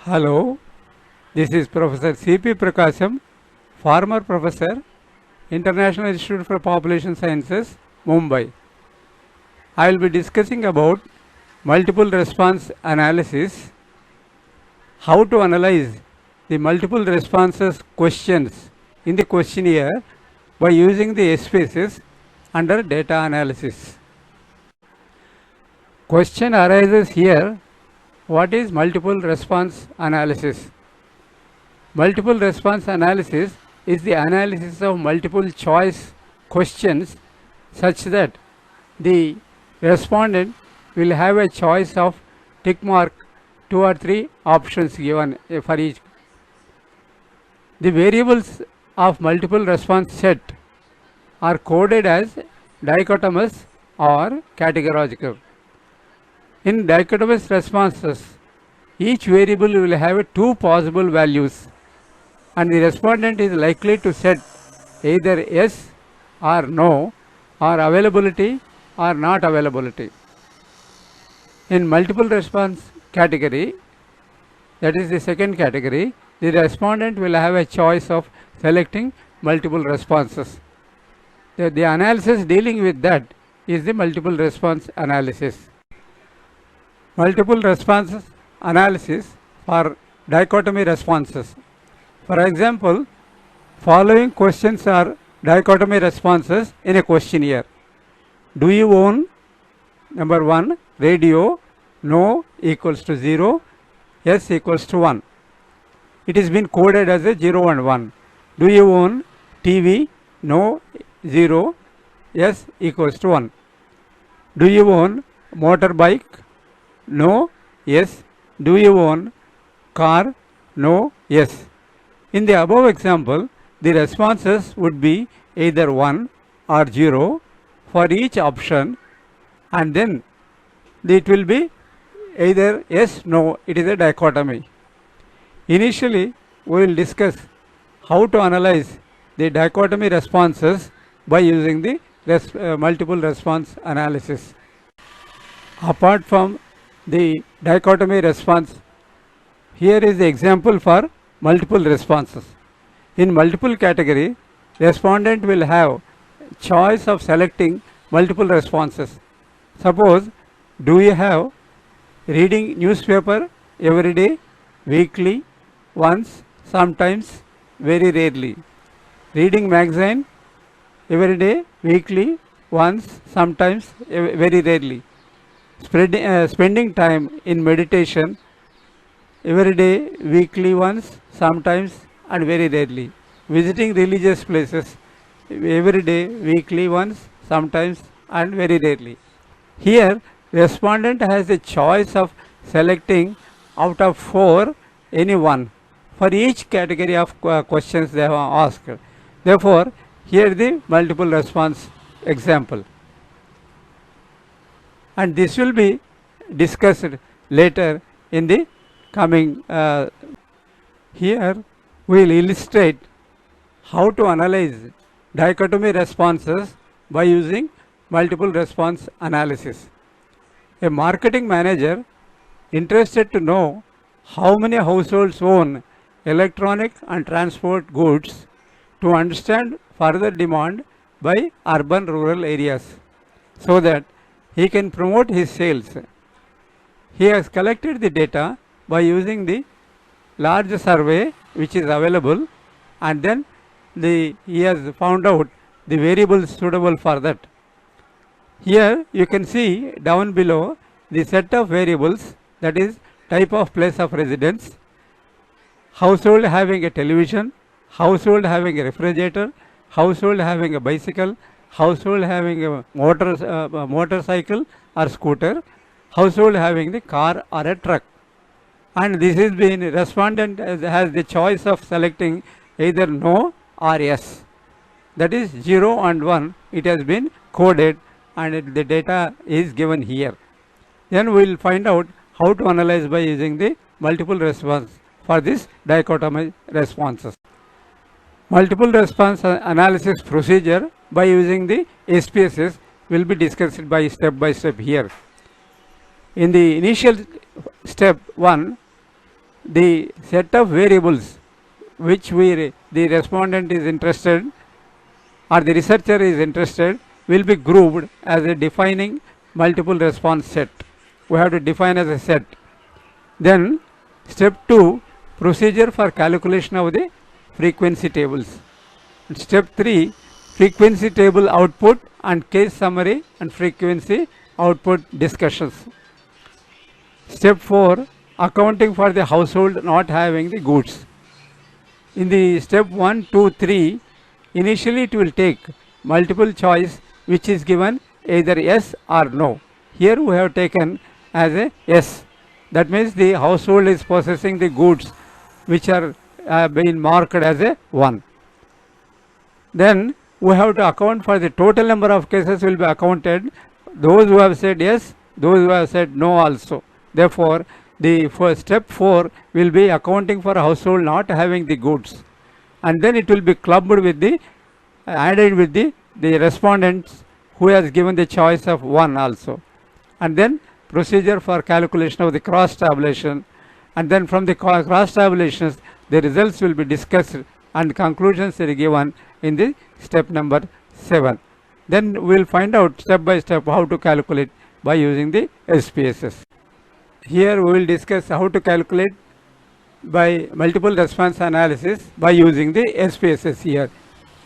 Hello, this is Professor C.P. Prakasam, former professor, International Institute for Population Sciences, Mumbai. I will be discussing about multiple response analysis, how to analyze the multiple responses questions in the questionnaire by using the SPSS under data analysis. Question arises here. What is multiple response analysis? Multiple response analysis is the analysis of multiple choice questions such that the respondent will have a choice of tick mark 2 or 3 options given for each. The variables of multiple response set are coded as dichotomous or categorical. In dichotomous responses, each variable will have 2 possible values and the respondent is likely to set either yes or no or availability or not availability. In multiple response category, that is the second category, the respondent will have a choice of selecting multiple responses. The analysis dealing with that is the multiple response analysis. Multiple responses analysis for dichotomy responses. For example, following questions are dichotomy responses in a questionnaire. Do you own? Number 1, radio, no equals to 0, yes equals to 1. It has been coded as a 0 and 1. Do you own TV? No, 0, yes equals to 1. Do you own motorbike? No, yes. Do you own car? No, yes. In the above example, the responses would be either 1 or 0 for each option, and then it will be either yes, no. It is a dichotomy. Initially, we will discuss how to analyze the dichotomy responses by using the multiple response analysis. Apart from the dichotomy response, here is the example for multiple responses. In multiple category, respondent will have choice of selecting multiple responses. Suppose, do you have reading newspaper every day, weekly, once, sometimes, very rarely. Reading magazine every day, weekly, once, sometimes, very rarely. Spending time in meditation every day, weekly once, sometimes and very rarely. Visiting religious places every day, weekly once, sometimes and very rarely. Here, respondent has a choice of selecting out of 4 any one for each category of questions they have asked. Therefore, here the multiple response example. And this will be discussed later in the coming. Here we will illustrate how to analyze dichotomy responses by using multiple response analysis. A marketing manager interested to know how many households own electronic and transport goods to understand further demand by urban rural areas so that he can promote his sales. He has collected the data by using the large survey which is available, and then he has found out the variables suitable for that. Here you can see down below the set of variables, that is type of place of residence, household having a television, household having a refrigerator, household having a bicycle, household having a motorcycle or scooter, household having the car or a truck. And this is been respondent has the choice of selecting either no or yes. That is 0 and 1. It has been coded and the data is given here. Then we will find out how to analyze by using the multiple response for this dichotomy responses. Multiple response analysis procedure by using the SPSS will be discussed by step here. In the initial step 1, the set of variables which the respondent is interested or the researcher is interested will be grouped as a defining multiple response set. We have to define as a set. Then step 2, procedure for calculation of the frequency tables. And step 3, frequency table output and case summary and frequency output discussions. Step 4, accounting for the household not having the goods. In the step 1, 2, 3, initially it will take multiple choice which is given either yes or no. Here we have taken as a yes. That means the household is possessing the goods which are being marked as a 1. Then we have to account for the total number of cases will be accounted, those who have said yes, those who have said no also. Therefore, the first step 4 will be accounting for household not having the goods, and then it will be clubbed with the added with the respondents who has given the choice of 1 also, and then procedure for calculation of the cross tabulation, and then from the cross tabulations the results will be discussed and conclusions are given in the step number 7. Then we will find out step by step how to calculate by using the SPSS. Here we will discuss how to calculate by multiple response analysis by using the SPSS. Here,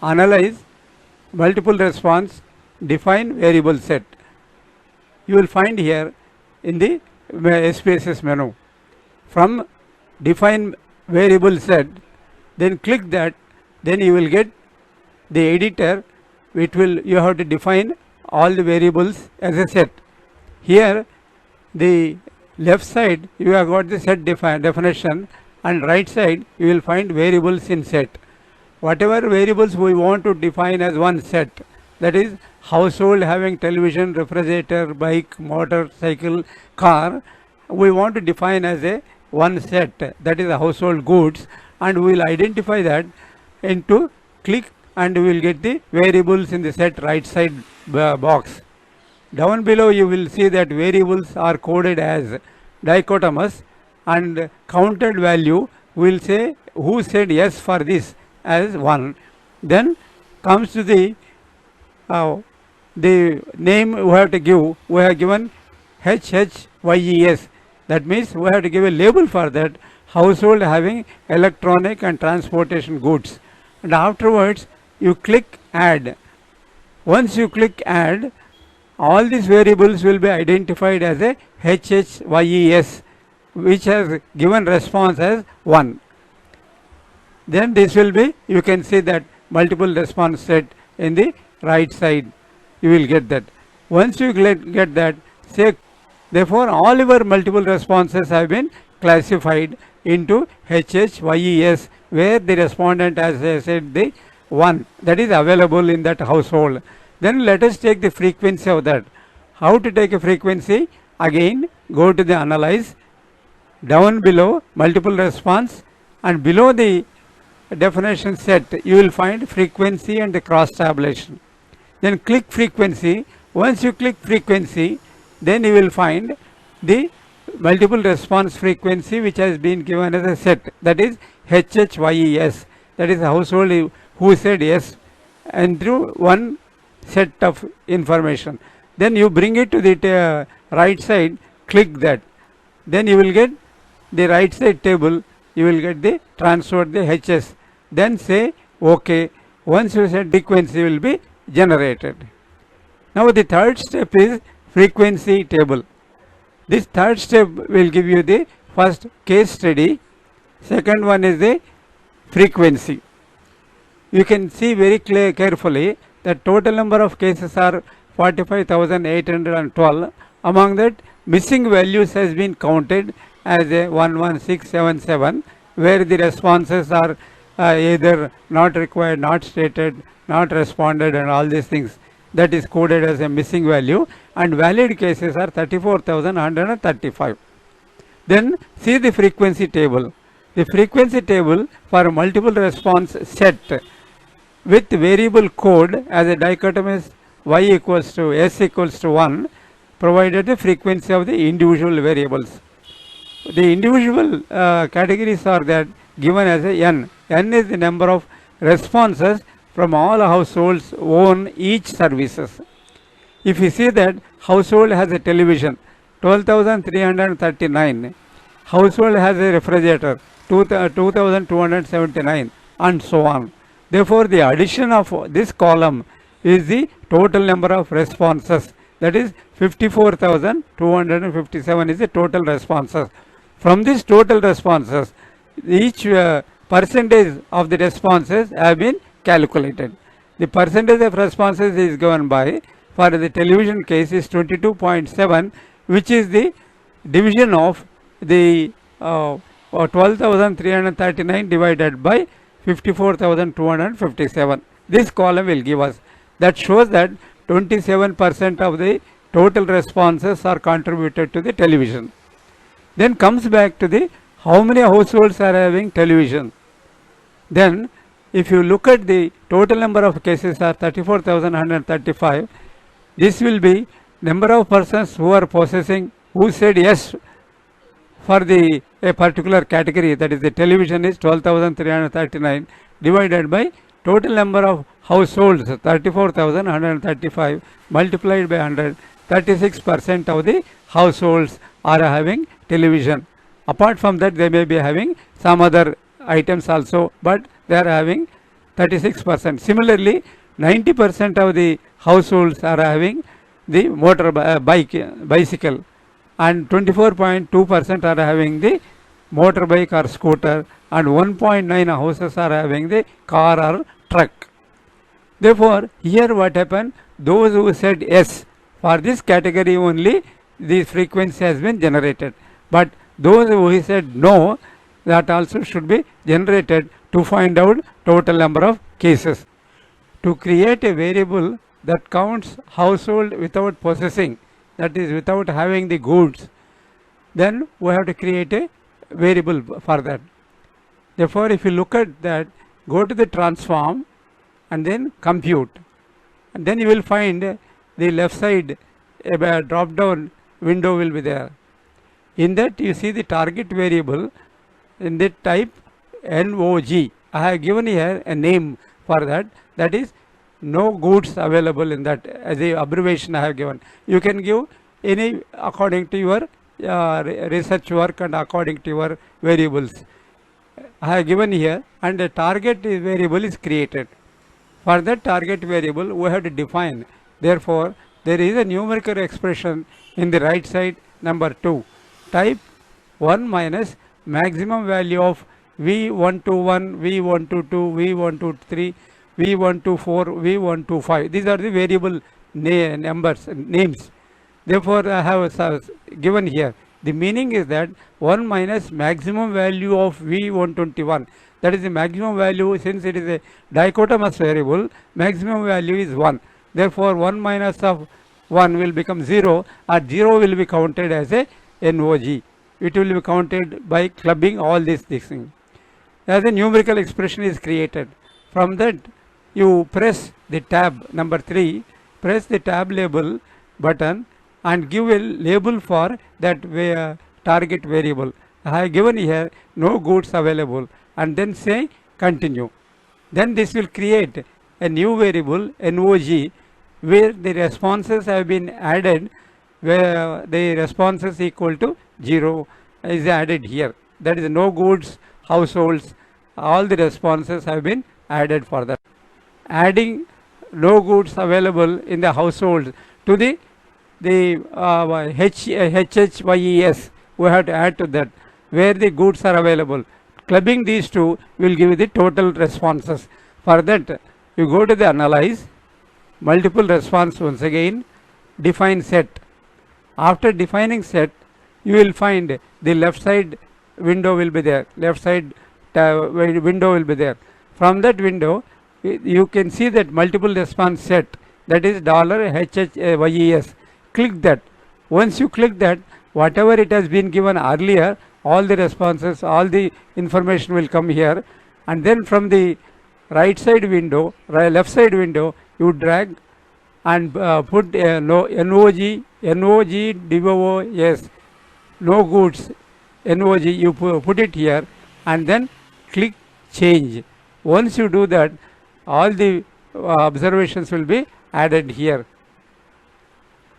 analyze multiple response, define variable set. You will find here in the SPSS menu, from define variable set, then click that, then you will get the editor. You have to define all the variables as a set. Here the left side you have got the set definition, and right side you will find variables in set. Whatever variables we want to define as one set, that is household having television, refrigerator, bike, motorcycle, car, we want to define as a one set, that is the household goods, and we will identify that into click, and we will get the variables in the set right side box. Down below you will see that variables are coded as dichotomous, and counted value will say who said yes for this as 1. Then comes to the name we have to give. We have given HHYES. That means we have to give a label for that, household having electronic and transportation goods, and afterwards you click add. Once you click add, all these variables will be identified as a HHYES, which has given response as 1. Then this will be, you can see that multiple response set in the right side, you will get that. Once you get that, say, therefore all your multiple responses have been classified into HHYES, where the respondent has said the 1 that is available in that household. Then let us take the frequency of that. How to take a frequency? Again go to the analyze, down below multiple response, and below the definition set you will find frequency and the cross tabulation. Then click frequency. Once you click frequency, then you will find the multiple response frequency which has been given as a set, that is HHYES, that is household who said yes, and through one set of information. Then you bring it to the right side, click that, then you will get the right side table, you will get the transfer the HS, then say OK. Once you said frequency will be generated. Now the third step is frequency table. This third step will give you the first case study, second one is the frequency. You can see very carefully that total number of cases are 45,812. Among that, missing values has been counted as a 11677, where the responses are either not required, not stated, not responded, and all these things. That is coded as a missing value, and valid cases are 34,135. Then see the frequency table. The frequency table for multiple response set with variable code as a dichotomous y equals to s equals to 1 provided the frequency of the individual variables. the individual categories are that given as a n. N is the number of responses from all households own each services. If you see that household has a television, 12,339, household has a refrigerator, 2,279, and so on. Therefore, the addition of this column is the total number of responses, that is 54,257 is the total responses. From this total responses, each percentage of the responses have been calculated. The percentage of responses is given by, for the television case, is 22.7, which is the division of the 12,339 divided by 54,257. This column will give us. That shows that 27% of the total responses are contributed to the television. Then comes back to the how many households are having television. Then if you look at the total number of cases are 34,135. This will be number of persons who are possessing, who said yes for the a particular category, that is the television is 12,339 divided by total number of households 34,135 multiplied by 100. 36% of the households are having television. Apart from that, they may be having some other items also, but they are having 36%. Similarly, 90% of the households are having the motor bicycle, and 24.2% are having the motorbike or scooter, and 1.9 houses are having the car or truck. Therefore, here what happened, those who said yes for this category only, the frequency has been generated, but those who said no, that also should be generated to find out total number of cases. To create a variable that counts household without possessing, that is without having the goods, then we have to create a variable for that. Therefore, if you look at that, go to the transform and then compute, and then you will find the left side a drop down window will be there. In that you see the target variable, in that type NOG. I have given here a name for that, that is no goods available in that, as a abbreviation I have given. You can give any according to your research work and according to your variables. I have given here, and a target variable is created. For that target variable we have to define. Therefore, there is a numerical expression in the right side, number 2. Type 1 minus maximum value of V121, V122, V123, V124, V125. These are the variable names. Therefore, I have given here. The meaning is that 1 minus maximum value of V121. That is the maximum value, since it is a dichotomous variable, maximum value is 1. Therefore, 1 minus of 1 will become 0, or 0 will be counted as a NOG. It will be counted by clubbing all these things. As a numerical expression is created. From that, you press the tab number 3, press the tab label button and give a label for that target variable. I have given here no goods available, and then say continue. Then this will create a new variable NOG, where the responses have been added, where the responses equal to 0 is added here. That is no goods, households, all the responses have been added for that. Adding no goods available in the household to the HHYES, we have to add to that where the goods are available. Clubbing these two will give you the total responses. For that, you go to the analyze, multiple response once again, define set. After defining set, you will find the left side window will be there, left side window will be there. From that window, you can see that multiple response set, that is $HHYES. Click that. Once you click that, whatever it has been given earlier, all the responses, all the information will come here, and then from the right side window, left side window, you drag and put NOG, DOO, yes, no goods, NOG, you put it here and then click change. Once you do that, all the observations will be added here.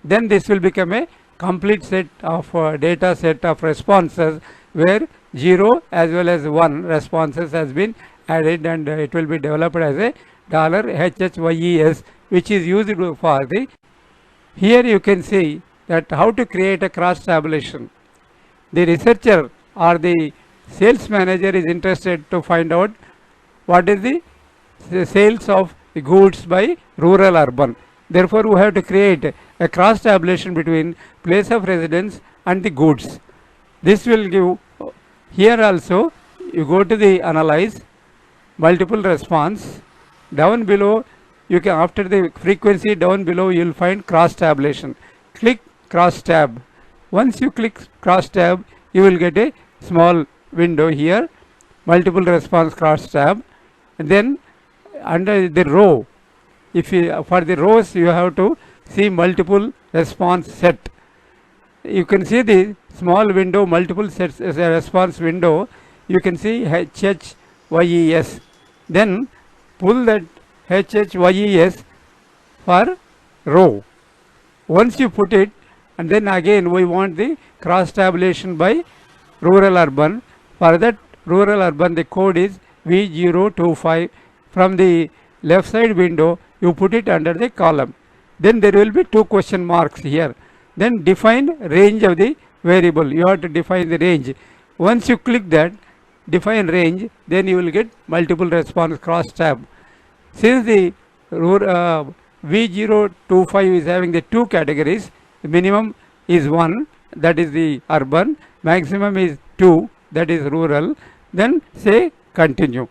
Then this will become a complete set of data set of responses where 0 as well as 1 responses has been added, and it will be developed as a $HHYES, which is used for the. Here you can see that how to create a cross tabulation. The researcher or the sales manager is interested to find out what is the sales of the goods by rural urban. Therefore, we have to create a cross tabulation between place of residence and the goods. This will give, here also you go to the analyze, multiple response, down below you can, after the frequency down below you will find cross tabulation. Click cross tab. Once you click cross tab, you will get a small window here, multiple response cross tab, and then under the row, if you, for the rows you have to see multiple response set. You can see the small window, multiple sets as a response window. You can see HHYES. Then pull that HHYES for row. Once you put it, and then again we want the cross tabulation by rural urban. For that rural urban, the code is V025. From the left side window, you put it under the column. Then there will be 2 question marks here. Then define range of the variable. You have to define the range. Once you click that, define range, then you will get multiple response cross tab. Since the V025 is having the 2 categories, the minimum is 1, that is the urban, maximum is 2, that is rural, then say continue.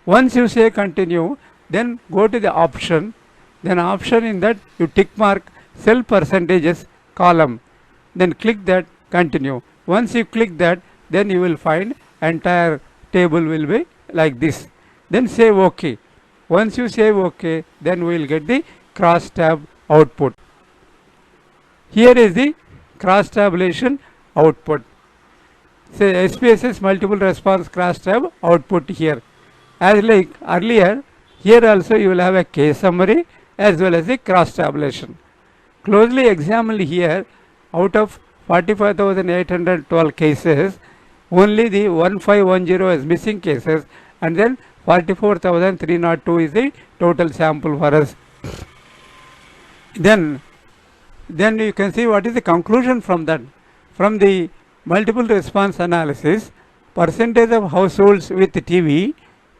Once you say continue, then go to the option, then option in that you tick mark cell percentages column, then click that continue. Once you click that, then you will find entire table will be like this. Then say OK. Once you say OK, then we will get the cross tab output. Here is the cross tabulation output. Say SPSS multiple response cross tab output here. As like earlier, here also you will have a case summary as well as a cross tabulation. Closely examined here, out of 45,812 cases, only the 1510 is missing cases, and then 44,302 is the total sample for us. Then you can see what is the conclusion from that. From the multiple response analysis, percentage of households with TV,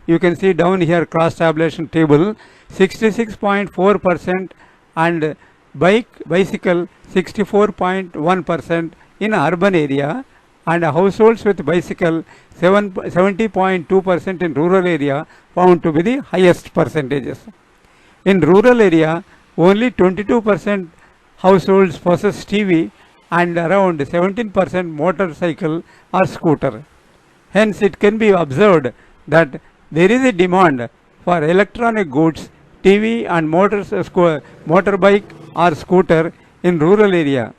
you can see down here cross tabulation table, 66.4%, and bicycle 64.1% in urban area, and households with bicycle 70.2% in rural area found to be the highest percentages. In rural area, only 22% households possess TV and around 17% motorcycle or scooter. Hence, it can be observed that there is a demand for electronic goods, TV and motorbike or scooter in rural area.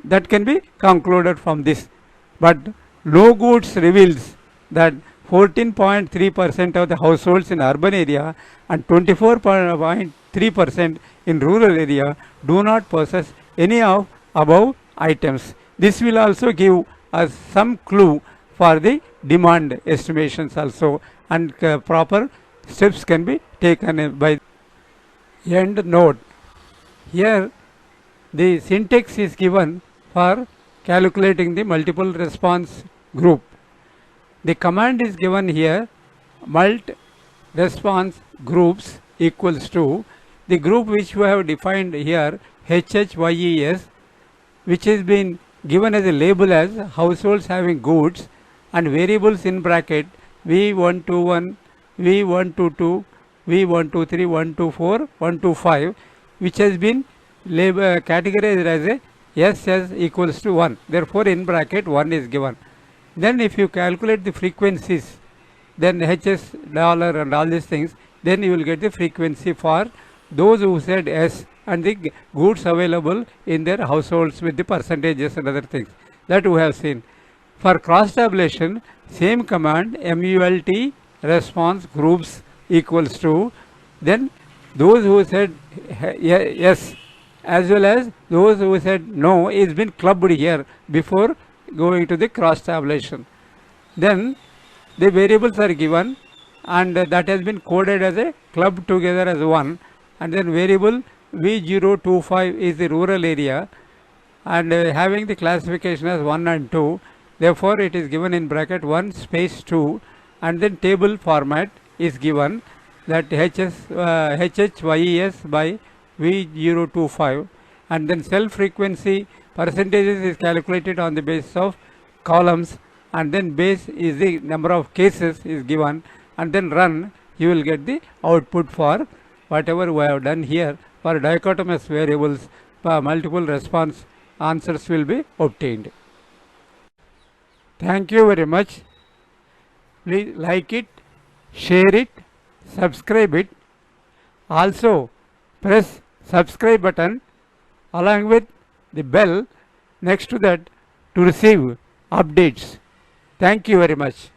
That can be concluded from this. But no goods reveals that 14.3% of the households in urban area and 24.3% in rural area do not possess any of above items. This will also give us some clue for the demand estimations also, and proper steps can be taken by end note. Here the syntax is given for calculating the multiple response group. The command is given here, mult response groups equals to the group which we have defined here, HHYES, which has been given as a label as households having goods, and variables in bracket V121, V122, V123, 124, 125, which has been categorized as a SS equals to 1. Therefore, in bracket 1 is given. Then if you calculate the frequencies, then HS dollar and all these things, then you will get the frequency for those who said S and the goods available in their households with the percentages and other things that we have seen. For cross tabulation, same command mult response groups equals to, then those who said yes as well as those who said no is been clubbed here before going to the cross tabulation. Then the variables are given and that has been coded as a club together as one, and then variable V025 is the rural area and having the classification as 1 and 2, therefore it is given in bracket 1 space 2, and then table format is given that HHYES by V025, and then cell frequency percentages is calculated on the basis of columns, and then base is the number of cases is given, and then run, you will get the output for whatever we have done here. For dichotomous variables, multiple response answers will be obtained. Thank you very much. Please like it, share it, subscribe it. Also press subscribe button along with the bell next to that to receive updates. Thank you very much.